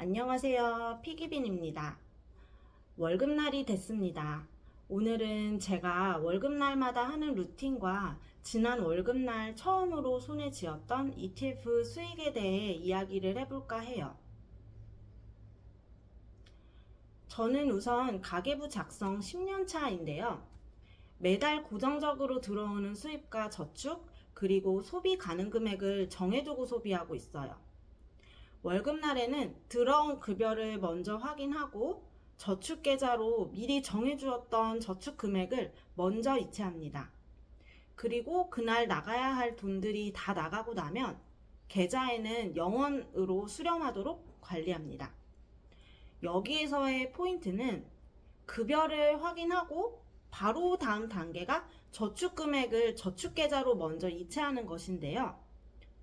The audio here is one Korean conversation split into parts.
안녕하세요. 피기빈입니다. 월급날이 됐습니다. 오늘은 제가 월급날마다 하는 루틴과 지난 월급날 처음으로 손에 쥐었던 ETF 수익에 대해 이야기를 해볼까 해요. 저는 우선 가계부 작성 10년 차인데요. 매달 고정적으로 들어오는 수입과 저축, 그리고 소비 가능 금액을 정해두고 소비하고 있어요. 월급날에는 들어온 급여를 먼저 확인하고 저축계좌로 미리 정해주었던 저축 금액을 먼저 이체합니다. 그리고 그날 나가야 할 돈들이 다 나가고 나면 계좌에는 0원으로 수렴하도록 관리합니다. 여기에서의 포인트는 급여를 확인하고 바로 다음 단계가 저축 금액을 저축계좌로 먼저 이체하는 것인데요.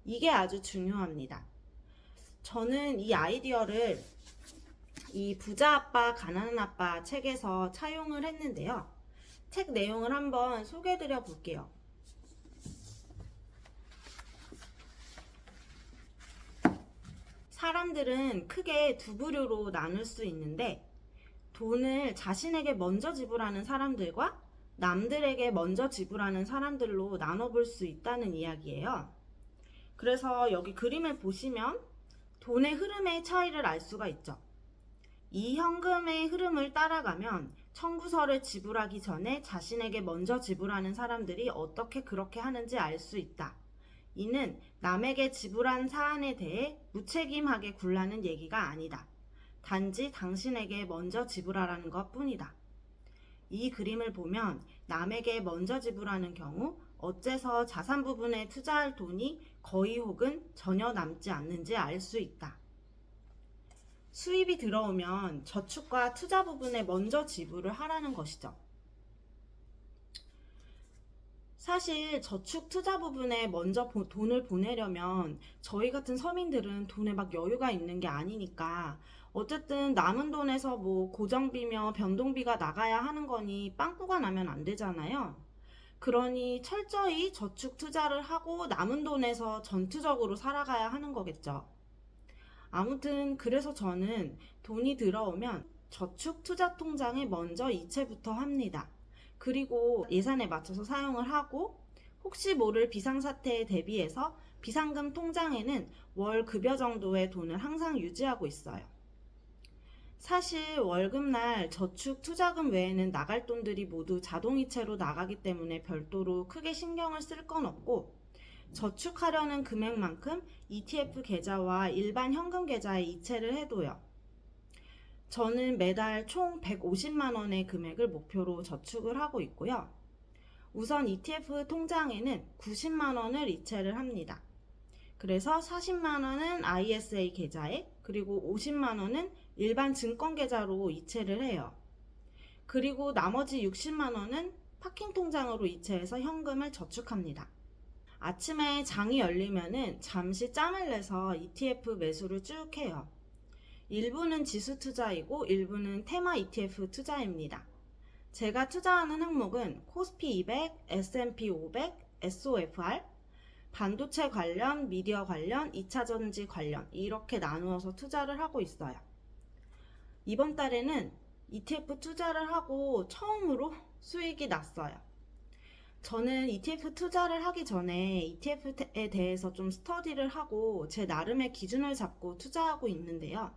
이게 아주 중요합니다. 저는 이 아이디어를 이 부자 아빠 가난한 아빠 책에서 차용을 했는데요. 책 내용을 한번 소개해 드려 볼게요. 사람들은 크게 두 부류로 나눌 수 있는데, 돈을 자신에게 먼저 지불하는 사람들과 남들에게 먼저 지불하는 사람들로 나눠볼 수 있다는 이야기예요. 그래서 여기 그림을 보시면 돈의 흐름의 차이를 알 수가 있죠. 이 현금의 흐름을 따라가면 청구서를 지불하기 전에 자신에게 먼저 지불하는 사람들이 어떻게 그렇게 하는지 알 수 있다. 이는 남에게 지불한 사안에 대해 무책임하게 굴라는 얘기가 아니다. 단지 당신에게 먼저 지불하라는 것 뿐이다. 이 그림을 보면 남에게 먼저 지불하는 경우 어째서 자산 부분에 투자할 돈이 거의 혹은 전혀 남지 않는지 알 수 있다. 수입이 들어오면 저축과 투자 부분에 먼저 지불을 하라는 것이죠. 사실 저축 투자 부분에 먼저 돈을 보내려면 저희 같은 서민들은 돈에 막 여유가 있는 게 아니니까 어쨌든 남은 돈에서 뭐 고정비며 변동비가 나가야 하는 거니 빵꾸가 나면 안 되잖아요. 그러니 철저히 저축 투자를 하고 남은 돈에서 전투적으로 살아가야 하는 거겠죠. 아무튼 그래서 저는 돈이 들어오면 저축 투자 통장에 먼저 이체부터 합니다. 그리고 예산에 맞춰서 사용을 하고 혹시 모를 비상사태에 대비해서 비상금 통장에는 월 급여 정도의 돈을 항상 유지하고 있어요. 사실 월급날 저축 투자금 외에는 나갈 돈들이 모두 자동이체로 나가기 때문에 별도로 크게 신경을 쓸 건 없고 저축하려는 금액만큼 ETF 계좌와 일반 현금 계좌에 이체를 해둬요. 저는 매달 총 150만 원의 금액을 목표로 저축을 하고 있고요. 우선 ETF 통장에는 90만 원을 이체를 합니다. 그래서 40만 원은 ISA 계좌에 그리고 50만 원은 일반 증권 계좌로 이체를 해요. 그리고 나머지 60만 원은 파킹 통장으로 이체해서 현금을 저축합니다. 아침에 장이 열리면은 잠시 짬을 내서 ETF 매수를 쭉 해요. 일부는 지수 투자이고 일부는 테마 ETF 투자입니다. 제가 투자하는 항목은 코스피 200, S&P 500, SOFR, 반도체 관련, 미디어 관련, 2차전지 관련 이렇게 나누어서 투자를 하고 있어요. 이번 달에는 ETF 투자를 하고 처음으로 수익이 났어요. 저는 ETF 투자를 하기 전에 ETF에 대해서 좀 스터디를 하고 제 나름의 기준을 잡고 투자하고 있는데요.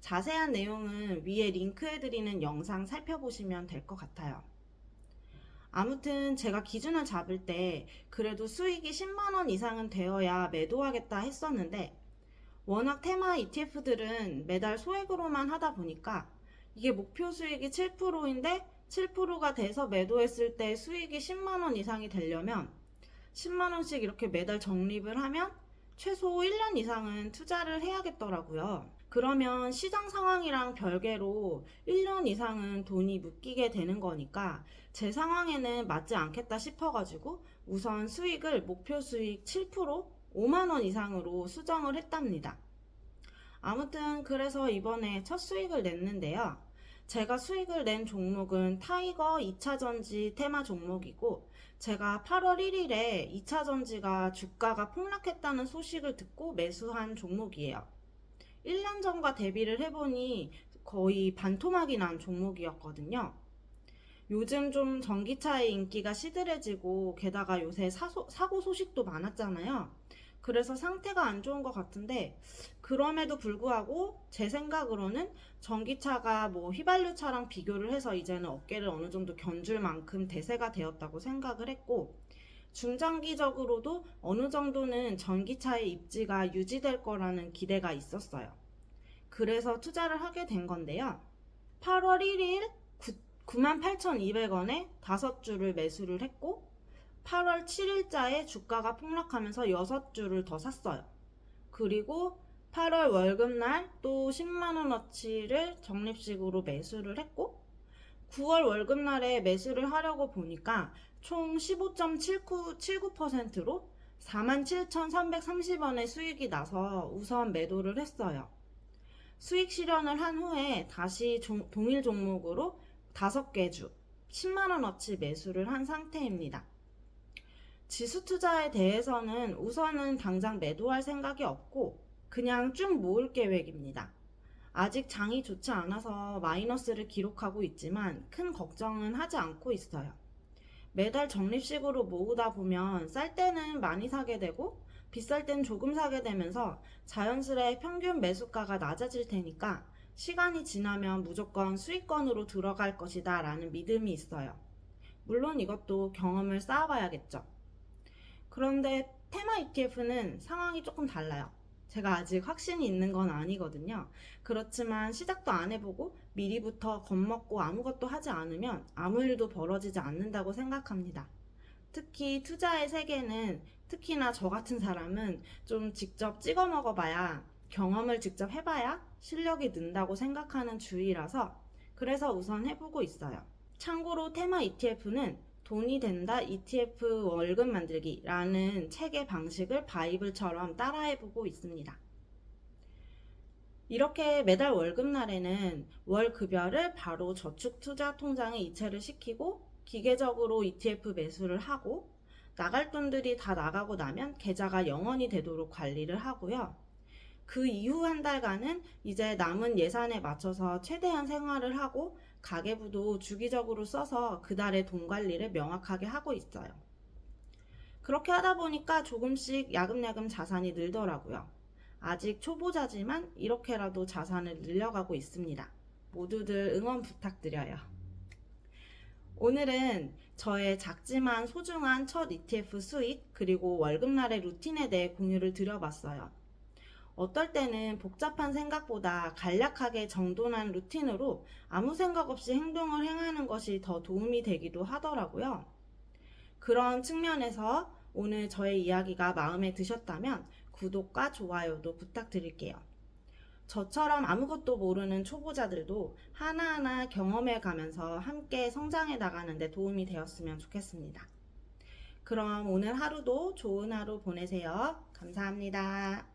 자세한 내용은 위에 링크해드리는 영상 살펴보시면 될 것 같아요. 아무튼 제가 기준을 잡을 때 그래도 수익이 10만원 이상은 되어야 매도하겠다 했었는데 워낙 테마 ETF들은 매달 소액으로만 하다 보니까 이게 목표 수익이 7%인데 7%가 돼서 매도했을 때 수익이 10만원 이상이 되려면 10만원씩 이렇게 매달 적립을 하면 최소 1년 이상은 투자를 해야겠더라고요. 그러면 시장 상황이랑 별개로 1년 이상은 돈이 묶이게 되는 거니까 제 상황에는 맞지 않겠다 싶어가지고 우선 수익을 목표 수익 7%, 5만원 이상으로 수정을 했답니다. 아무튼 그래서 이번에 첫 수익을 냈는데요. 제가 수익을 낸 종목은 타이거 2차전지 테마 종목이고 제가 8월 1일에 2차전지가 주가가 폭락했다는 소식을 듣고 매수한 종목이에요. 1년 전과 대비를 해보니 거의 반토막이 난 종목이었거든요. 요즘 좀 전기차의 인기가 시들해지고 게다가 요새 사고 소식도 많았잖아요. 그래서 상태가 안 좋은 것 같은데 그럼에도 불구하고 제 생각으로는 전기차가 뭐 휘발유차랑 비교를 해서 이제는 어깨를 어느 정도 견줄 만큼 대세가 되었다고 생각을 했고 중장기적으로도 어느 정도는 전기차의 입지가 유지될 거라는 기대가 있었어요. 그래서 투자를 하게 된 건데요. 8월 1일 98,200원에 5주를 매수를 했고 8월 7일자에 주가가 폭락하면서 6주를 더 샀어요. 그리고 8월 월급날 또 10만원어치를 적립식으로 매수를 했고 9월 월급날에 매수를 하려고 보니까 총 15.79%로 47,330원의 수익이 나서 우선 매도를 했어요. 수익 실현을 한 후에 다시 동일 종목으로 5개 주 10만원어치 매수를 한 상태입니다. 지수 투자에 대해서는 우선은 당장 매도할 생각이 없고 그냥 쭉 모을 계획입니다. 아직 장이 좋지 않아서 마이너스를 기록하고 있지만 큰 걱정은 하지 않고 있어요. 매달 적립식으로 모으다 보면 쌀 때는 많이 사게 되고 비쌀 땐 조금 사게 되면서 자연스레 평균 매수가가 낮아질 테니까 시간이 지나면 무조건 수익권으로 들어갈 것이다 라는 믿음이 있어요. 물론 이것도 경험을 쌓아봐야겠죠. 그런데 테마 ETF는 상황이 조금 달라요. 제가 아직 확신이 있는 건 아니거든요. 그렇지만 시작도 안 해보고 미리부터 겁먹고 아무것도 하지 않으면 아무 일도 벌어지지 않는다고 생각합니다. 특히 투자의 세계는 특히나 저 같은 사람은 좀 직접 찍어 먹어봐야 경험을 직접 해봐야 실력이 는다고 생각하는 주의라서 그래서 우선 해보고 있어요. 참고로 테마 ETF는 돈이 된다 ETF 월급 만들기라는 책의 방식을 바이블처럼 따라해보고 있습니다. 이렇게 매달 월급날에는 월 급여를 바로 저축투자통장에 이체를 시키고 기계적으로 ETF 매수를 하고 나갈 돈들이 다 나가고 나면 계좌가 영원히 되도록 관리를 하고요. 그 이후 한 달간은 이제 남은 예산에 맞춰서 최대한 생활을 하고 가계부도 주기적으로 써서 그달의 돈 관리를 명확하게 하고 있어요. 그렇게 하다 보니까 조금씩 야금야금 자산이 늘더라고요. 아직 초보자지만 이렇게라도 자산을 늘려가고 있습니다. 모두들 응원 부탁드려요. 오늘은 저의 작지만 소중한 첫 ETF 수익 그리고 월급날의 루틴에 대해 공유를 드려봤어요. 어떨 때는 복잡한 생각보다 간략하게 정돈한 루틴으로 아무 생각 없이 행동을 행하는 것이 더 도움이 되기도 하더라고요. 그런 측면에서 오늘 저의 이야기가 마음에 드셨다면 구독과 좋아요도 부탁드릴게요. 저처럼 아무것도 모르는 초보자들도 하나하나 경험해 가면서 함께 성장해 나가는 데 도움이 되었으면 좋겠습니다. 그럼 오늘 하루도 좋은 하루 보내세요. 감사합니다.